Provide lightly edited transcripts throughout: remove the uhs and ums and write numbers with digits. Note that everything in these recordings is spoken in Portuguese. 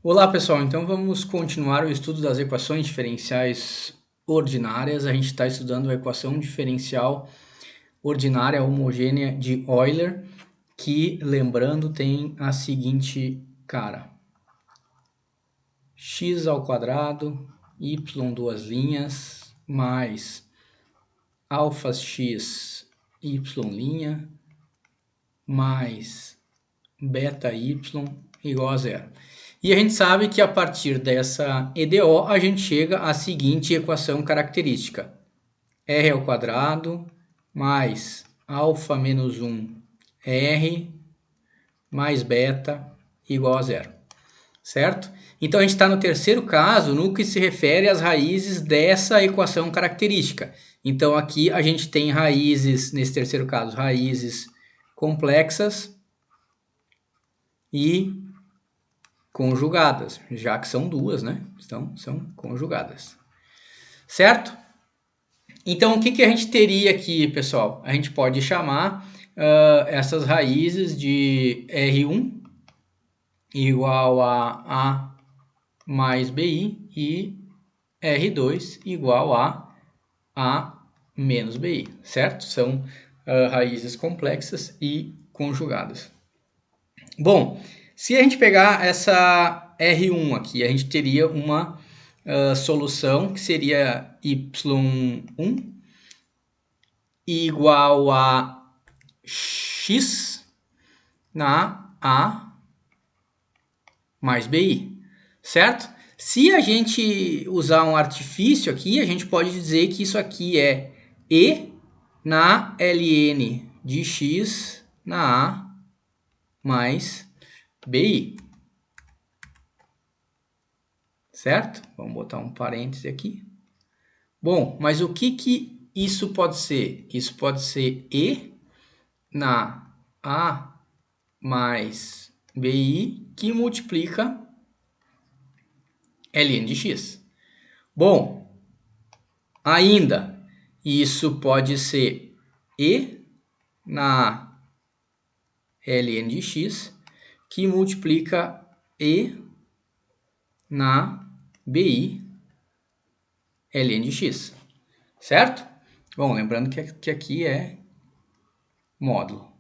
Olá pessoal, então vamos continuar o estudo das equações diferenciais ordinárias. A gente está estudando a equação diferencial ordinária homogênea de Euler, que, lembrando, tem a seguinte cara: x ao quadrado, y duas linhas, mais alfas x, y', mais beta y igual a zero. E a gente sabe que a partir dessa EDO a gente chega à seguinte equação característica: r ao quadrado mais alfa menos 1 r mais beta igual a zero, certo? Então a gente está no terceiro caso no que se refere às raízes dessa equação característica. Então aqui a gente tem raízes, nesse terceiro caso, raízes complexas e conjugadas, já que são duas, né? Então, são conjugadas. Certo? Então, o que a gente teria aqui, pessoal? A gente pode chamar essas raízes de R1 igual a mais BI e R2 igual a menos BI, certo? São raízes complexas e conjugadas. Bom, se a gente pegar essa R1 aqui, a gente teria uma solução que seria y1 igual a x na A mais BI, certo? Se a gente usar um artifício aqui, a gente pode dizer que isso aqui é E na ln de x na A mais BI. Certo? Vamos botar um parêntese aqui. Bom, mas o que isso pode ser? Isso pode ser E na A mais BI que multiplica ln de x. Bom, ainda, isso pode ser E na ln de x que multiplica E na BI ln de x, certo? Bom, lembrando que aqui é módulo.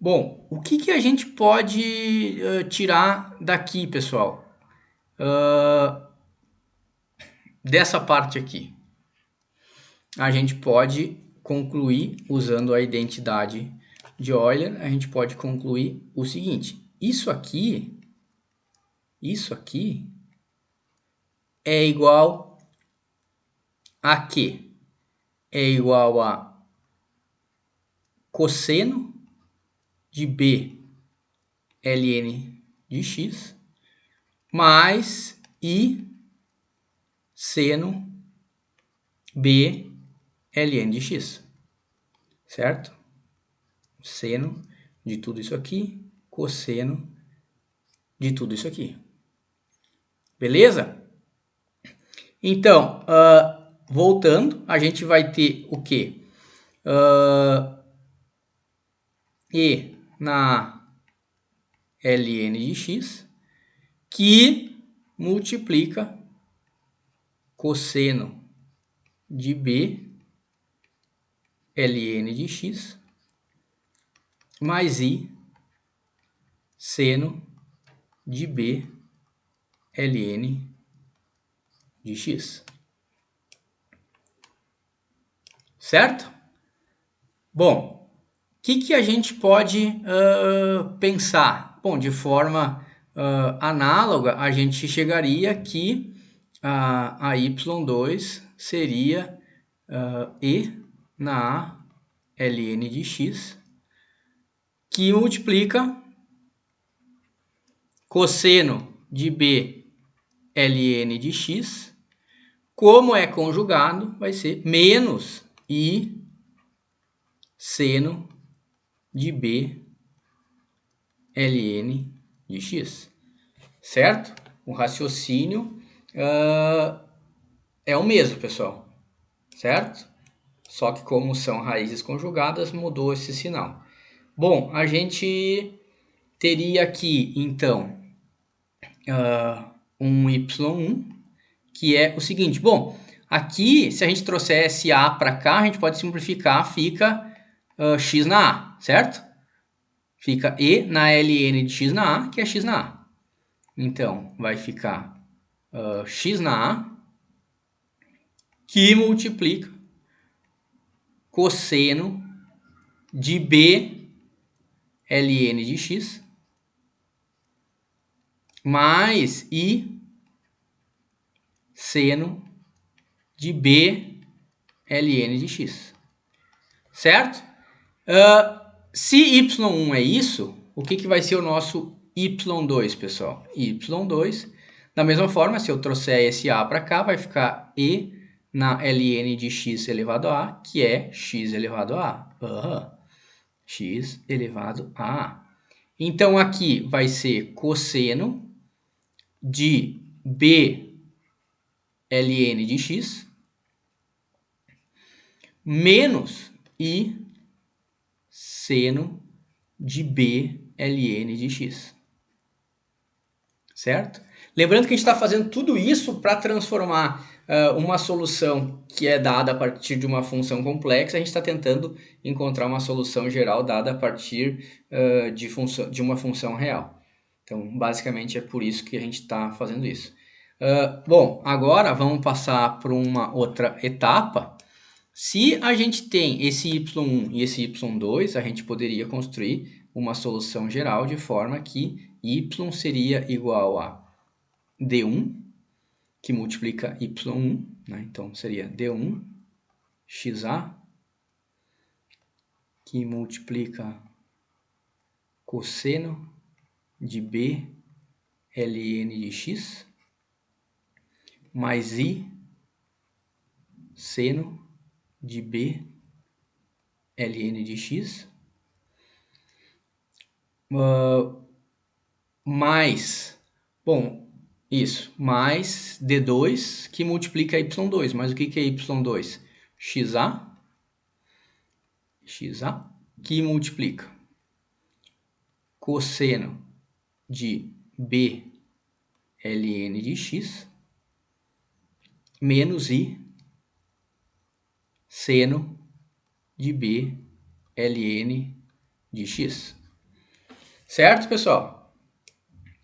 Bom, o que a gente pode tirar daqui, pessoal? Dessa parte aqui. A gente pode concluir, usando a identidade de Euler, a gente pode concluir o seguinte: isso aqui é igual a quê? É igual a cosseno de B ln de x mais I seno B ln de x, certo? Seno de tudo isso aqui, cosseno de tudo isso aqui. Beleza? Então, voltando, a gente vai ter o quê? E na ln de x que multiplica cosseno de B ln de x mais I seno de B ln de x. Certo? Bom, o que a gente pode pensar? Bom, de forma análoga, a gente chegaria que a y2 seria E na A ln de x, que multiplica cosseno de B ln de x, como é conjugado, vai ser menos I seno de B ln de x, certo? O raciocínio é o mesmo, pessoal, certo? Só que como são raízes conjugadas, mudou esse sinal. Bom, a gente teria aqui, então, um y1, que é o seguinte. Bom, aqui, se a gente trouxesse A para cá, a gente pode simplificar, fica x na A, certo? Fica E na ln de x na A, que é x na A. Então, vai ficar x na A, que multiplica cosseno de B ln de x mais I seno de B ln de x. Certo? Se y1 é isso, o que vai ser o nosso y2, pessoal? y2, da mesma forma, se eu trouxer esse a para cá, vai ficar E na ln de x elevado a A, que é x elevado a A. X elevado a A. Então, aqui vai ser cosseno de B ln de x menos I seno de B ln de x. Certo? Lembrando que a gente está fazendo tudo isso para transformar uma solução que é dada a partir de uma função complexa, a gente está tentando encontrar uma solução geral dada a partir de uma função real. Então, basicamente, é por isso que a gente está fazendo isso. Bom, agora vamos passar para uma outra etapa. Se a gente tem esse y1 e esse y2, a gente poderia construir uma solução geral de forma que y seria igual a d1, que multiplica y1, né? Então seria d1 xa, que multiplica cosseno de b ln de x, mais I seno de B ln de x, mais, bom, isso, mais D2 que multiplica Y2. Mas o que é Y2? XA que multiplica cosseno de B ln de x menos I seno de B ln de x. Certo, pessoal?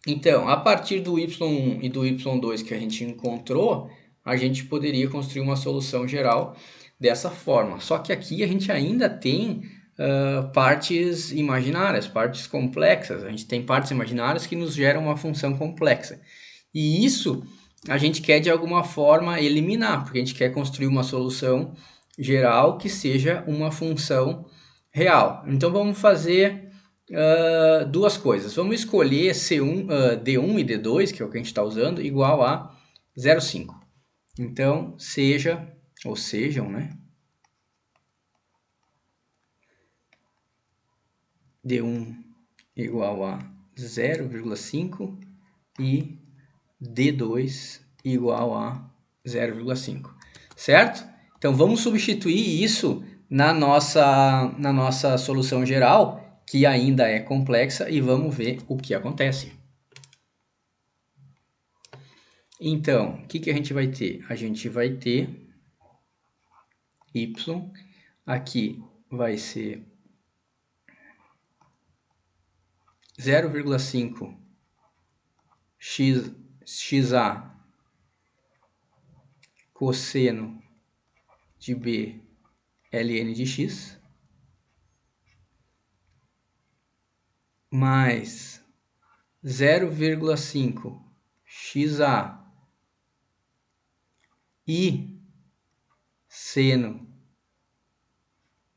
Então, a partir do y1 e do y2 que a gente encontrou, a gente poderia construir uma solução geral dessa forma. Só que aqui a gente ainda tem partes imaginárias, partes complexas. A gente tem partes imaginárias que nos geram uma função complexa. E isso a gente quer de alguma forma eliminar, porque a gente quer construir uma solução geral que seja uma função real. Então vamos fazer duas coisas. Vamos escolher C1, D1 e D2, que é o que a gente está usando, igual a 0,5. Então, seja, ou sejam, né? D1 igual a 0,5 e D2 igual a 0,5. Certo? Então, vamos substituir isso na nossa solução geral, que ainda é complexa, e vamos ver o que acontece. Então, o que a gente vai ter? A gente vai ter y, aqui vai ser 0,5 xa cosseno de B ln de x mais 0,5 xa I seno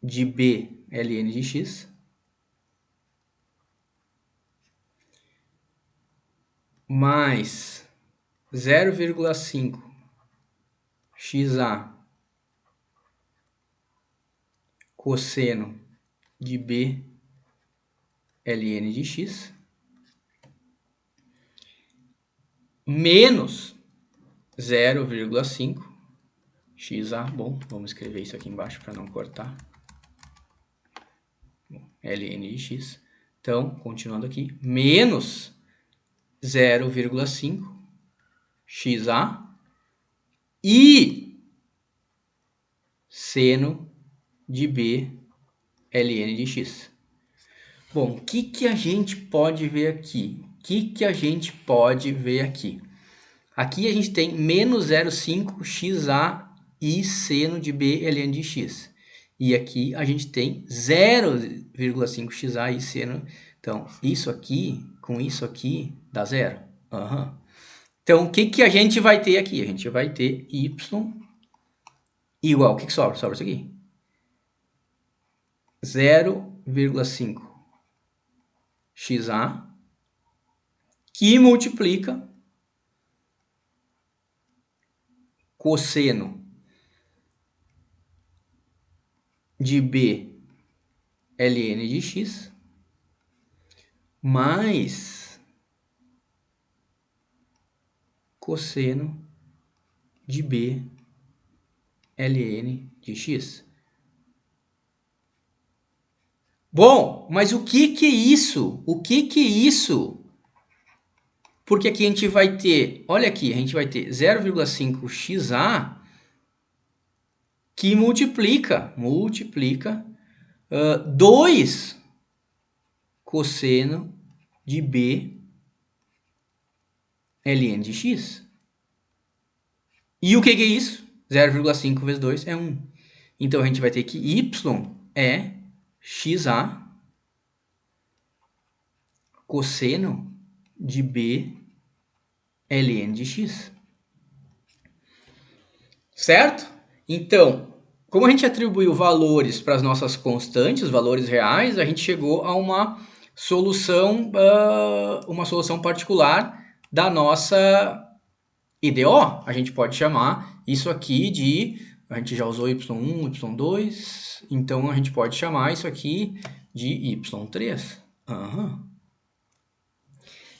de B ln de x mais 0,5 xa cosseno de B ln de x menos 0,5 xa, bom, vamos escrever isso aqui embaixo para não cortar, ln de x, Então, continuando aqui, menos 0,5 xa e seno de b ln de x. Bom, o que a gente pode ver aqui? Aqui a gente tem menos 0,5 xa e seno de b ln de x. E aqui a gente tem 0,5 xa e seno. Então, isso aqui com isso aqui dá zero. Então, o que a gente vai ter aqui? A gente vai ter y igual, o que sobra? Sobra isso aqui. 0,5 xa que multiplica cosseno de b ln de x mais cosseno de b ln de x. Bom, mas o que é isso? O que é isso? Porque aqui a gente vai ter, olha aqui, a gente vai ter 0,5 xa que multiplica 2 cosseno de b ln de x. E o que é isso? 0,5 vezes 2 é 1. Então, a gente vai ter que y é xa cosseno de b ln de x. Certo? Então, como a gente atribuiu valores para as nossas constantes, valores reais, a gente chegou a uma solução particular da nossa IDO. A gente pode chamar isso aqui de... A gente já usou y1, y2, então a gente pode chamar isso aqui de y3.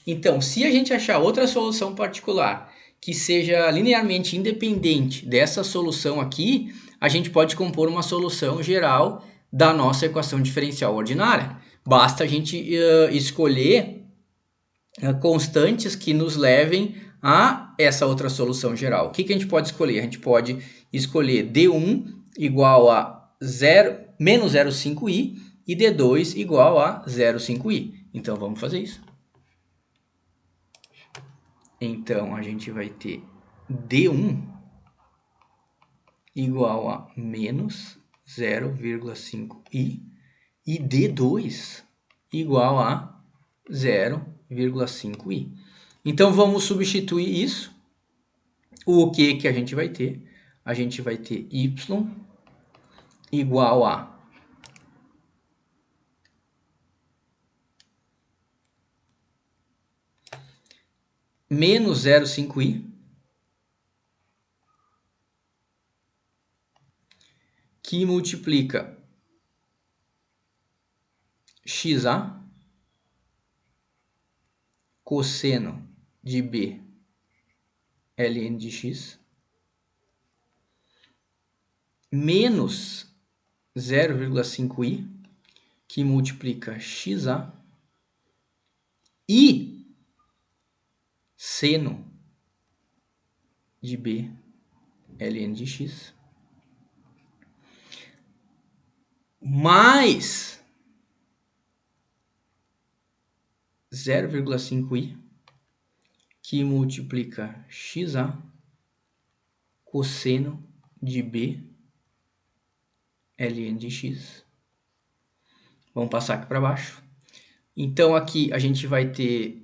Então, se a gente achar outra solução particular que seja linearmente independente dessa solução aqui, a gente pode compor uma solução geral da nossa equação diferencial ordinária. Basta a gente escolher constantes que nos levem a essa outra solução geral. O que a gente pode escolher? A gente pode escolher D1 igual a menos 0,5i e D2 igual a 0,5i. Então, vamos fazer isso. Então, a gente vai ter D1 igual a menos 0,5i e D2 igual a 0,5i. Então, vamos substituir isso. O que a gente vai ter? A gente vai ter y igual a menos 0,5i que multiplica xa cosseno de b ln de x menos 0,5i que multiplica xa e seno de b ln de x mais 0,5i que multiplica xa cosseno de b ln de x. Vamos passar aqui para baixo. Então, aqui a gente vai ter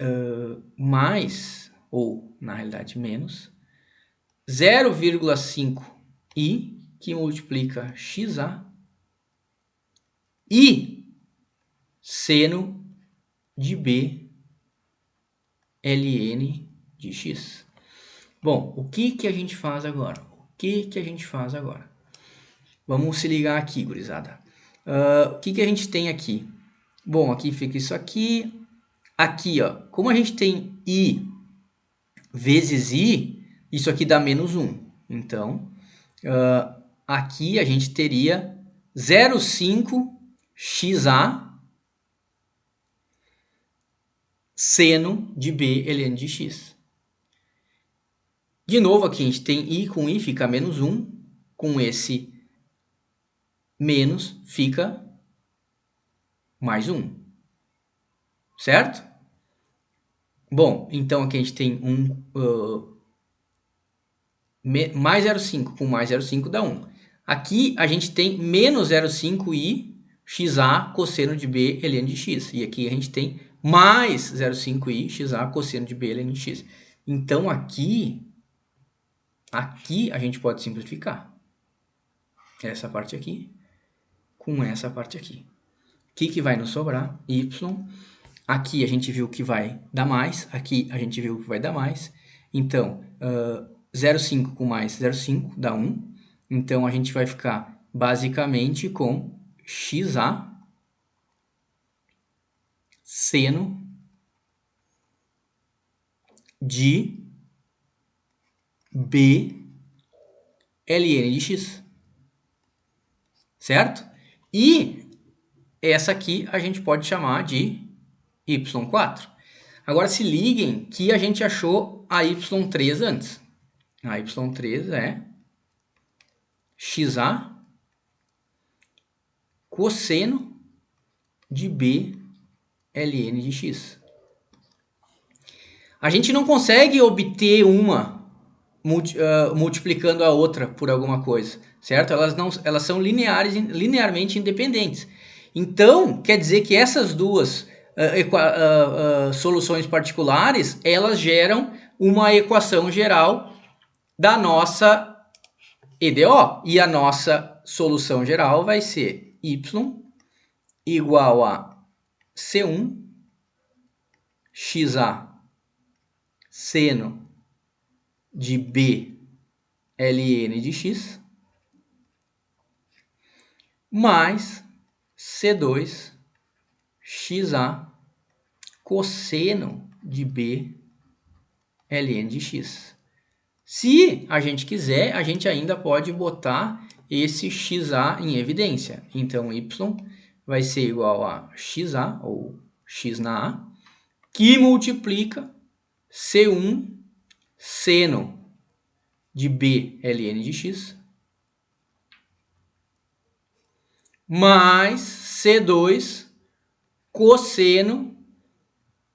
mais, ou na realidade menos, 0,5i que multiplica xa e seno de b ln de x. Bom, o que a gente faz agora? Vamos se ligar aqui, gurizada. O que a gente tem aqui? Bom, aqui fica isso aqui. Aqui, ó, como a gente tem i vezes i, isso aqui dá menos 1. Então, aqui a gente teria 0,5 xa seno de b ln de x. De novo, aqui a gente tem i, com i fica menos 1, com esse menos fica mais 1, certo? Bom, então aqui a gente tem mais 0,5 com mais 0,5 dá 1. Aqui a gente tem menos 0,5i xa cosseno de b ln de x. E aqui a gente tem mais 0,5i xa cosseno de b ln de x. Então aqui a gente pode simplificar essa parte aqui com essa parte aqui. O que vai nos sobrar? Y. Aqui a gente viu que vai dar mais, aqui a gente viu que vai dar mais. Então, 0,5 com mais 0,5 dá 1. Então, a gente vai ficar basicamente com xa seno de b ln de x. Certo? E essa aqui a gente pode chamar de y4. Agora se liguem que a gente achou a y3 antes. A y3 é xa cosseno de b ln de x. A gente não consegue obter uma multiplicando a outra por alguma coisa, certo? Elas são linearmente independentes. Então, quer dizer que essas duas soluções particulares, elas geram uma equação geral da nossa EDO. E a nossa solução geral vai ser y igual a C1 xa seno de b ln de x mais C2 xa cosseno de b ln de x. Se a gente quiser, a gente ainda pode botar esse xa em evidência. Então, y vai ser igual a xa, ou x na a, que multiplica C1 seno de b ln de x mais C2 cosseno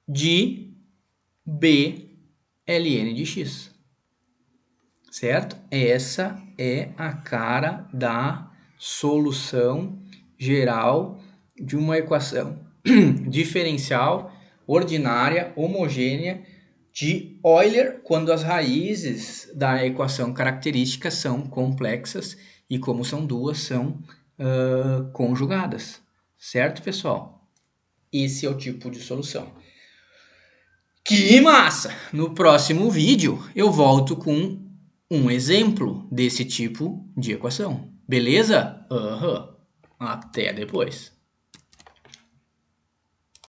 de b ln de x. Certo? Essa é a cara da solução geral de uma equação diferencial ordinária homogênea de Euler, quando as raízes da equação característica são complexas e, como são duas, são conjugadas. Certo, pessoal? Esse é o tipo de solução. Que massa! No próximo vídeo eu volto com um exemplo desse tipo de equação. Beleza? Até depois.